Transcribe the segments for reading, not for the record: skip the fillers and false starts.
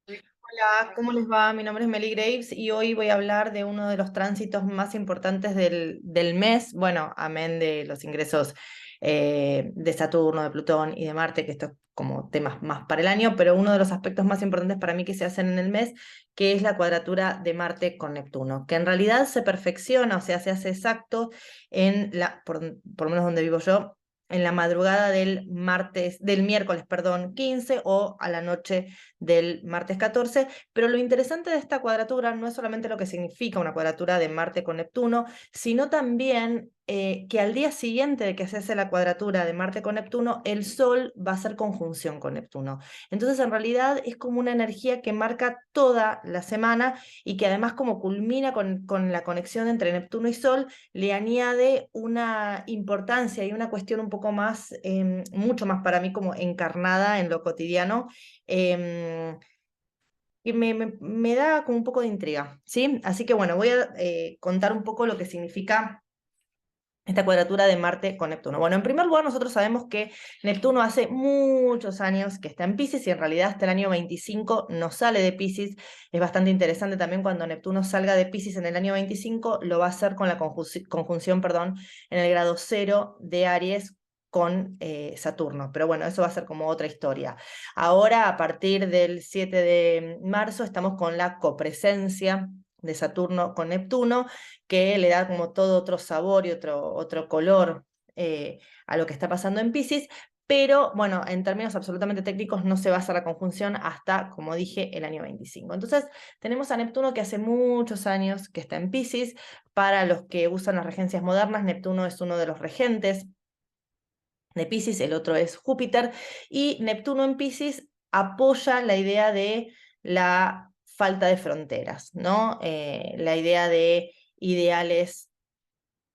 Hola, ¿cómo les va? Mi nombre es Meli Graves y hoy voy a hablar de uno de los tránsitos más importantes del mes, bueno, amén de los ingresos de Saturno, de Plutón y de Marte, que esto es como temas más para el año, pero uno de los aspectos más importantes para mí que se hacen en el mes, que es la cuadratura de Marte con Neptuno, que en realidad se perfecciona, o sea, se hace exacto por lo menos donde vivo yo, en la madrugada del miércoles, perdón, 15 o a la noche del martes 14, pero lo interesante de esta cuadratura no es solamente lo que significa una cuadratura de Marte con Neptuno, sino también que al día siguiente de que se hace la cuadratura de Marte con Neptuno, el Sol va a hacer conjunción con Neptuno. Entonces, en realidad es como una energía que marca toda la semana y que además como culmina con la conexión entre Neptuno y Sol, le añade una importancia y una cuestión un poco más, mucho más para mí como encarnada en lo cotidiano, em, que me da como un poco de intriga, ¿sí? Así que bueno, voy a contar un poco lo que significa esta cuadratura de Marte con Neptuno. Bueno, en primer lugar, nosotros sabemos que Neptuno hace muchos años que está en Piscis y en realidad hasta el año 25 no sale de Piscis. Es bastante interesante también cuando Neptuno salga de Piscis en el año 25, lo va a hacer con la conjunción, perdón, en el grado 0 de Aries con Saturno. Pero bueno, eso va a ser como otra historia. Ahora, a partir del 7 de marzo, estamos con la copresencia de Saturno con Neptuno, que le da como todo otro sabor y otro color a lo que está pasando en Piscis. Pero bueno, en términos absolutamente técnicos no se va a hacer la conjunción hasta, como dije, el año 25. Entonces tenemos a Neptuno que hace muchos años que está en Piscis. Para los que usan las regencias modernas, Neptuno es uno de los regentes de Piscis, el otro es Júpiter, y Neptuno en Piscis apoya la idea de la falta de fronteras, ¿no? La idea de ideales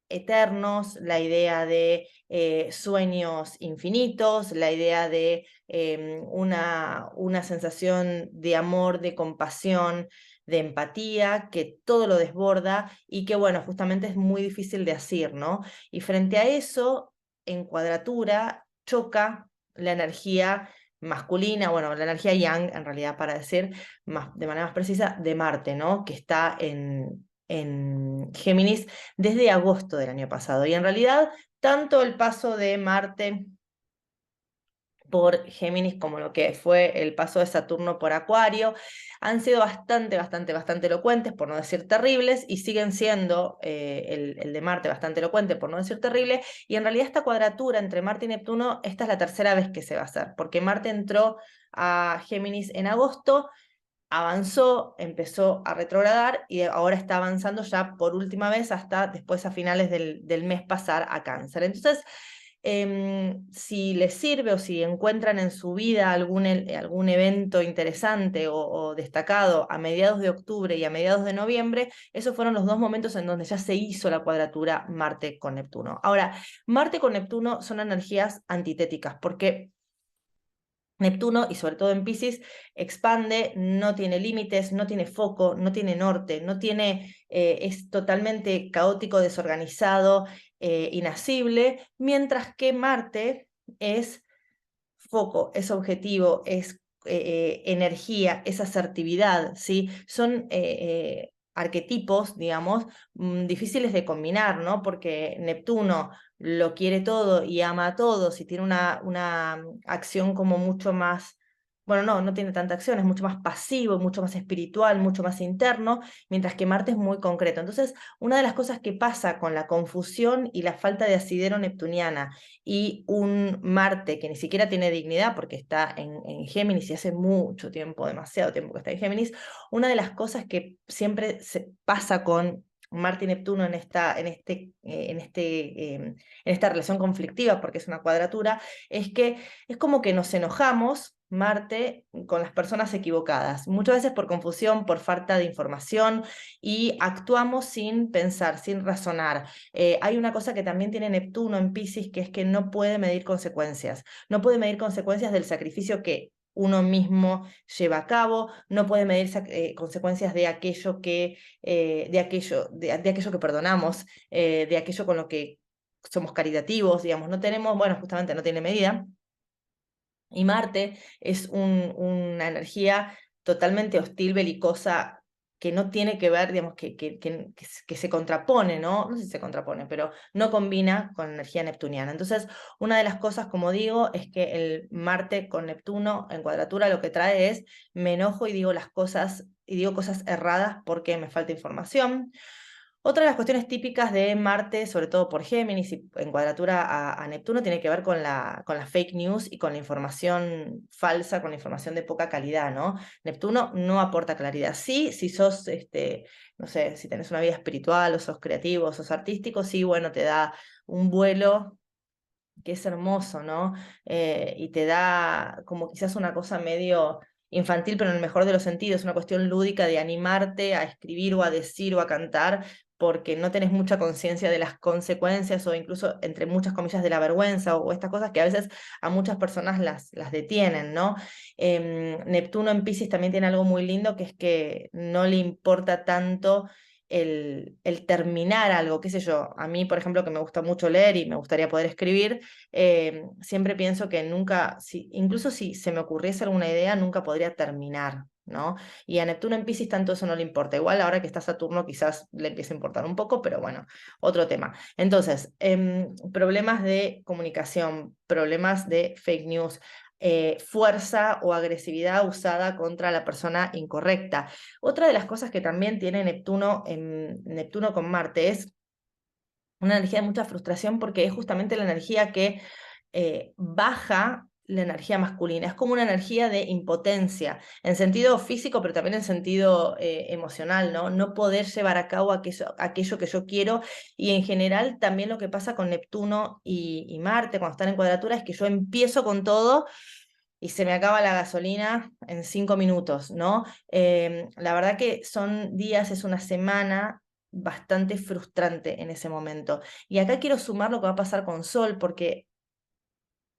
eternos, la idea de sueños infinitos, la idea de una sensación de amor, de compasión, de empatía, que todo lo desborda y que, bueno, justamente es muy difícil de asir, ¿no? Y frente a eso, en cuadratura, choca la energía masculina, bueno, la energía yang, en realidad, para decir de manera más precisa, de Marte, ¿no? Que está en Géminis desde agosto del año pasado. Y en realidad, tanto el paso de Marte por Géminis como lo que fue el paso de Saturno por Acuario han sido bastante elocuentes, por no decir terribles, y siguen siendo el de Marte bastante elocuente, por no decir terrible, y en realidad esta cuadratura entre Marte y Neptuno, esta es la tercera vez que se va a hacer, porque Marte entró a Géminis en agosto, avanzó, empezó a retrogradar y ahora está avanzando ya por última vez hasta después a finales del mes pasar a Cáncer. Entonces, si les sirve o si encuentran en su vida algún evento interesante o destacado a mediados de octubre y a mediados de noviembre, esos fueron los dos momentos en donde ya se hizo la cuadratura Marte con Neptuno. Ahora, Marte con Neptuno son energías antitéticas porque Neptuno, y sobre todo en Piscis, expande, no tiene límites, no tiene foco, no tiene norte, es totalmente caótico, desorganizado, inasible, mientras que Marte es foco, es objetivo, es energía, es asertividad, ¿sí? Son arquetipos, digamos, difíciles de combinar, ¿no? Porque Neptuno lo quiere todo y ama a todos y tiene una acción como mucho más, bueno, no tiene tanta acción, es mucho más pasivo, mucho más espiritual, mucho más interno, mientras que Marte es muy concreto. Entonces, una de las cosas que pasa con la confusión y la falta de asidero neptuniana y un Marte que ni siquiera tiene dignidad porque está en Géminis y hace mucho tiempo, demasiado tiempo que está en Géminis, una de las cosas que siempre se pasa con Marte y Neptuno en esta relación conflictiva, porque es una cuadratura, es que es como que nos enojamos, Marte, con las personas equivocadas, muchas veces por confusión, por falta de información, y actuamos sin pensar, sin razonar. Hay una cosa que también tiene Neptuno en Piscis, que es que no puede medir consecuencias. No puede medir consecuencias del sacrificio que uno mismo lleva a cabo, no puede medir consecuencias de de aquello que perdonamos, de aquello con lo que somos caritativos, digamos, no tenemos, bueno, justamente no tiene medida. Y Marte es una energía totalmente hostil, belicosa, que no tiene que ver, digamos, que se contrapone, ¿no? No sé si se contrapone, pero no combina con energía neptuniana. Entonces, una de las cosas, como digo, es que el Marte con Neptuno en cuadratura lo que trae es, me enojo y digo las cosas, y digo cosas erradas porque me falta información. Otra de las cuestiones típicas de Marte, sobre todo por Géminis y en cuadratura a Neptuno, tiene que ver con la fake news y con la información falsa, con la información de poca calidad, ¿no? Neptuno no aporta claridad. Sí, si sos, no sé, si tenés una vida espiritual o sos creativo, o sos artístico, sí, bueno, te da un vuelo que es hermoso, ¿no? Y te da como quizás una cosa medio infantil, pero en el mejor de los sentidos, una cuestión lúdica de animarte a escribir o a decir o a cantar, porque no tenés mucha conciencia de las consecuencias o incluso, entre muchas comillas, de la vergüenza o estas cosas que a veces a muchas personas las detienen, ¿no? Neptuno en Piscis también tiene algo muy lindo, que es que no le importa tanto el terminar algo, qué sé yo, a mí, por ejemplo, que me gusta mucho leer y me gustaría poder escribir, siempre pienso que nunca, incluso si se me ocurriese alguna idea, nunca podría terminar, ¿no? Y a Neptuno en Piscis tanto eso no le importa. Igual ahora que está Saturno quizás le empiece a importar un poco, pero bueno, otro tema. Entonces, problemas de comunicación, problemas de fake news. Fuerza o agresividad usada contra la persona incorrecta. Otra de las cosas que también tiene Neptuno, Neptuno con Marte es una energía de mucha frustración porque es justamente la energía que baja la energía masculina. Es como una energía de impotencia, en sentido físico, pero también en sentido emocional, ¿no? No poder llevar a cabo aquello que yo quiero. Y en general también lo que pasa con Neptuno y Marte cuando están en cuadratura es que yo empiezo con todo y se me acaba la gasolina en 5 minutos, ¿no? La verdad que son días, es una semana bastante frustrante en ese momento. Y acá quiero sumar lo que va a pasar con Sol, porque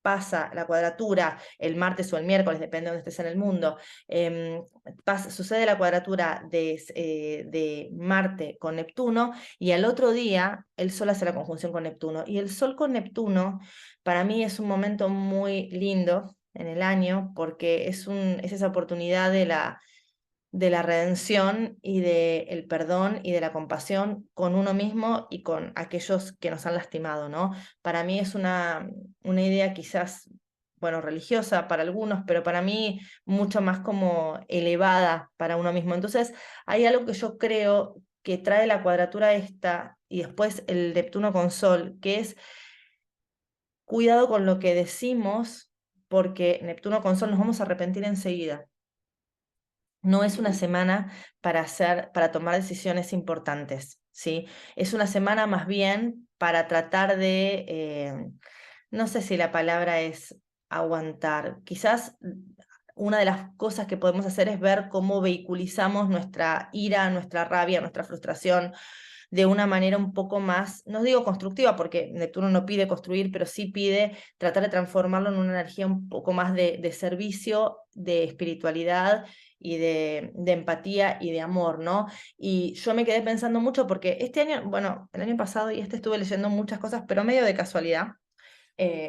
pasa la cuadratura el martes o el miércoles, depende de donde estés en el mundo, sucede la cuadratura de Marte con Neptuno y al otro día el Sol hace la conjunción con Neptuno. Y el Sol con Neptuno para mí es un momento muy lindo en el año porque es esa oportunidad de la redención y del perdón y de la compasión con uno mismo y con aquellos que nos han lastimado, ¿no? Para mí es una idea quizás, bueno, religiosa para algunos, pero para mí mucho más como elevada para uno mismo. Entonces, hay algo que yo creo que trae la cuadratura esta y después el Neptuno con Sol, que es cuidado con lo que decimos, porque Neptuno con Sol nos vamos a arrepentir enseguida. No es una semana para tomar decisiones importantes, ¿sí? Es una semana más bien para tratar de, no sé si la palabra es aguantar. Quizás una de las cosas que podemos hacer es ver cómo vehiculizamos nuestra ira, nuestra rabia, nuestra frustración de una manera un poco más, no digo constructiva, porque Neptuno no pide construir, pero sí pide tratar de transformarlo en una energía un poco más de servicio, de espiritualidad y de empatía y de amor, ¿no? Y yo me quedé pensando mucho porque este año, bueno, el año pasado y este estuve leyendo muchas cosas, pero medio de casualidad,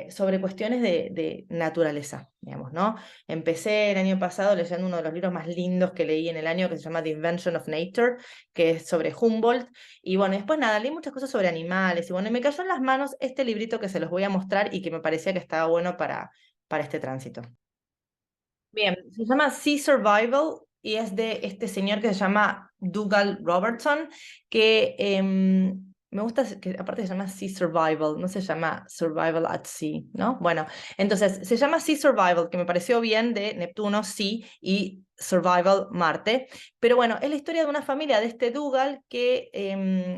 sobre cuestiones de naturaleza, digamos, ¿no? Empecé el año pasado leyendo uno de los libros más lindos que leí en el año, que se llama The Invention of Nature, que es sobre Humboldt, y bueno, después nada, leí muchas cosas sobre animales, y bueno, y me cayó en las manos este librito que se los voy a mostrar y que me parecía que estaba bueno para este tránsito. Bien, se llama Sea Survival y es de este señor que se llama Dougal Robertson, que me gusta que aparte se llama Sea Survival, no se llama Survival at Sea, ¿no? Bueno, entonces se llama Sea Survival, que me pareció bien de Neptuno, Sea y Survival Marte. Pero bueno, es la historia de una familia de este Dougal que,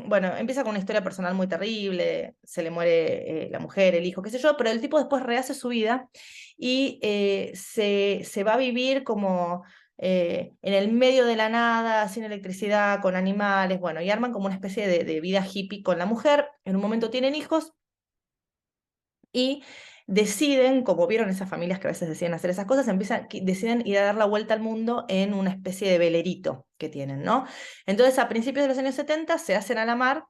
bueno, empieza con una historia personal muy terrible, se le muere la mujer, el hijo, qué sé yo, pero el tipo después rehace su vida y se va a vivir como en el medio de la nada, sin electricidad, con animales, bueno, y arman como una especie de vida hippie con la mujer. En un momento tienen hijos y deciden, como vieron esas familias que a veces deciden hacer esas cosas, deciden ir a dar la vuelta al mundo en una especie de velerito que tienen, ¿no? Entonces, a principios de los años 70 se hacen a la mar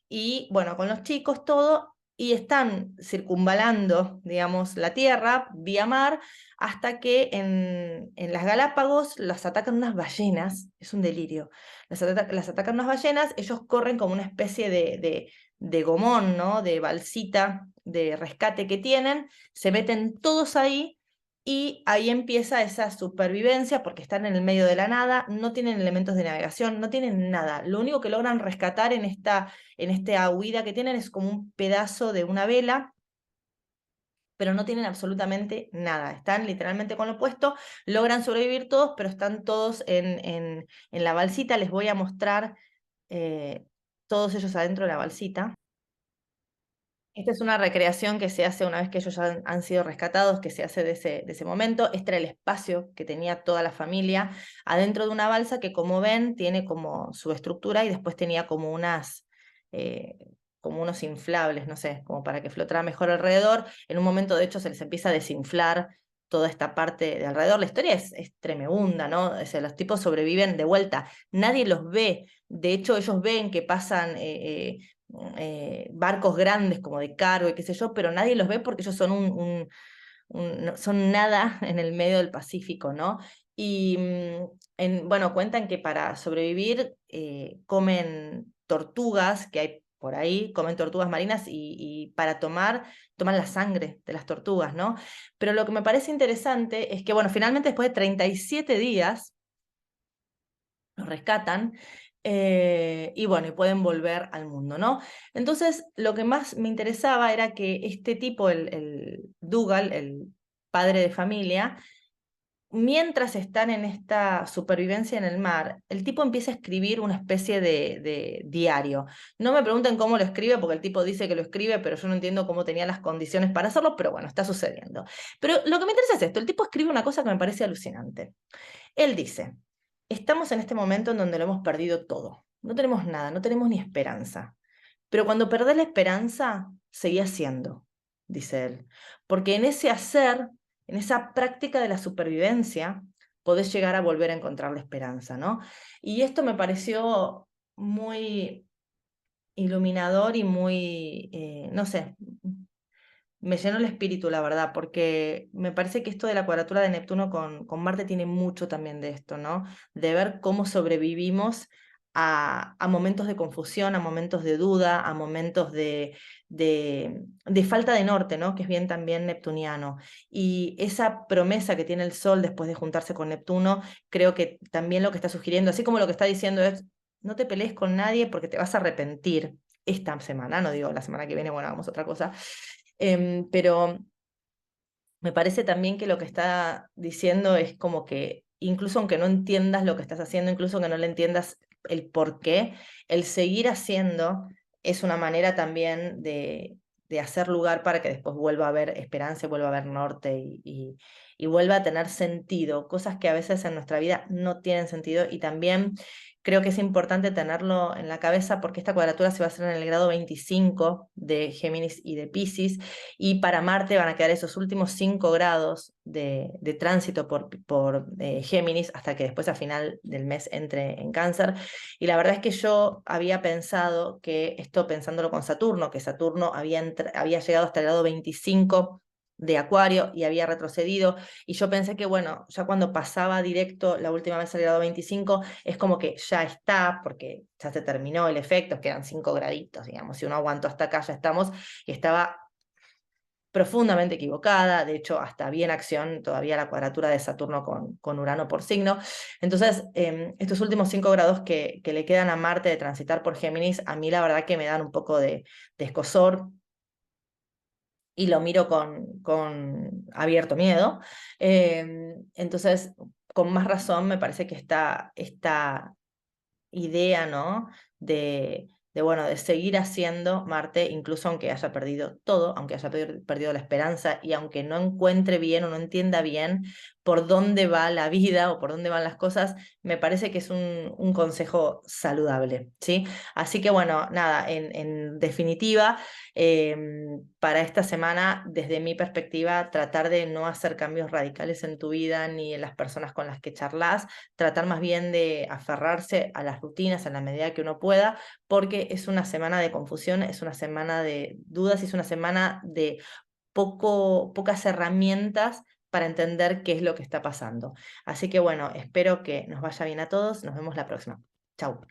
y, bueno, con los chicos todo, y están circunvalando, digamos, la Tierra vía mar, hasta que en las Galápagos las atacan unas ballenas, es un delirio, las atacan unas ballenas, ellos corren como una especie de gomón, ¿no? De balsita de rescate que tienen, se meten todos ahí, y ahí empieza esa supervivencia porque están en el medio de la nada, no tienen elementos de navegación, no tienen nada. Lo único que logran rescatar en esta huida que tienen es como un pedazo de una vela, pero no tienen absolutamente nada. Están literalmente con lo opuesto, logran sobrevivir todos, pero están todos en la balsita. Les voy a mostrar todos ellos adentro de la balsita. Esta es una recreación que se hace una vez que ellos ya han sido rescatados, que se hace de ese momento. Este era el espacio que tenía toda la familia adentro de una balsa que, como ven, tiene como su estructura, y después tenía eh, como unos inflables, no sé, como para que flotara mejor alrededor. En un momento, de hecho, se les empieza a desinflar toda esta parte de alrededor. La historia es tremenda, ¿no? O sea, los tipos sobreviven de vuelta. Nadie los ve. De hecho, ellos ven que pasan barcos grandes como de cargo y qué sé yo, pero nadie los ve porque ellos son son nada en el medio del Pacífico, ¿no? Y bueno, cuentan que para sobrevivir comen tortugas que hay por ahí, comen tortugas marinas, y para toman la sangre de las tortugas, ¿no? Pero lo que me parece interesante es que, bueno, finalmente después de 37 días los rescatan, y bueno, y pueden volver al mundo, ¿no? Entonces, lo que más me interesaba era que este tipo, el Dougal, el padre de familia, mientras están en esta supervivencia en el mar, el tipo empieza a escribir una especie de diario. No me pregunten cómo lo escribe, porque el tipo dice que lo escribe, pero yo no entiendo cómo tenía las condiciones para hacerlo, pero bueno, está sucediendo. Pero lo que me interesa es esto, el tipo escribe una cosa que me parece alucinante. Él dice: estamos en este momento en donde lo hemos perdido todo. No tenemos nada, no tenemos ni esperanza. Pero cuando perdés la esperanza, seguí haciendo, dice él. Porque en ese hacer, en esa práctica de la supervivencia, podés llegar a volver a encontrar la esperanza, ¿no? Y esto me pareció muy iluminador y muy, no sé, me llenó el espíritu, la verdad, porque me parece que esto de la cuadratura de Neptuno con Marte tiene mucho también de esto, ¿no? De ver cómo sobrevivimos a momentos de confusión, a momentos de duda, a momentos de falta de norte, ¿no? Que es bien también neptuniano. Y esa promesa que tiene el Sol después de juntarse con Neptuno, creo que también lo que está sugiriendo, así como lo que está diciendo es: no te pelees con nadie porque te vas a arrepentir esta semana, no digo la semana que viene, bueno, hagamos otra cosa. Pero me parece también que lo que está diciendo es como que, incluso aunque no entiendas lo que estás haciendo, incluso aunque no le entiendas el por qué, el seguir haciendo es una manera también de hacer lugar para que después vuelva a haber esperanza, vuelva a haber norte, y vuelva a tener sentido, cosas que a veces en nuestra vida no tienen sentido. Y también creo que es importante tenerlo en la cabeza, porque esta cuadratura se va a hacer en el grado 25 de Géminis y de Piscis, y para Marte van a quedar esos últimos 5 grados de tránsito por Géminis, hasta que después a final del mes entre en Cáncer. Y la verdad es que yo había pensado que esto, pensándolo con Saturno, que Saturno había llegado hasta el grado 25 de Acuario y había retrocedido, y yo pensé que, bueno, ya cuando pasaba directo la última vez al grado 25, es como que ya está, porque ya se terminó el efecto, quedan 5 graditos, digamos, si uno aguantó hasta acá ya estamos, y estaba profundamente equivocada. De hecho, hasta vi en acción todavía la cuadratura de Saturno con Urano por signo. Entonces, estos últimos 5 grados que le quedan a Marte de transitar por Géminis, a mí la verdad que me dan un poco de escozor, y lo miro con abierto miedo. Entonces, con más razón, me parece que esta idea, ¿no? Bueno, de seguir haciendo Marte, incluso aunque haya perdido todo, aunque haya perdido la esperanza, y aunque no encuentre bien o no entienda bien por dónde va la vida o por dónde van las cosas, me parece que es un consejo saludable, ¿sí? Así que bueno, nada, en definitiva, para esta semana, desde mi perspectiva, tratar de no hacer cambios radicales en tu vida ni en las personas con las que charlas, tratar más bien de aferrarse a las rutinas en la medida que uno pueda, porque es una semana de confusión, es una semana de dudas y es una semana de pocas herramientas para entender qué es lo que está pasando. Así que bueno, espero que nos vaya bien a todos. Nos vemos la próxima. Chau.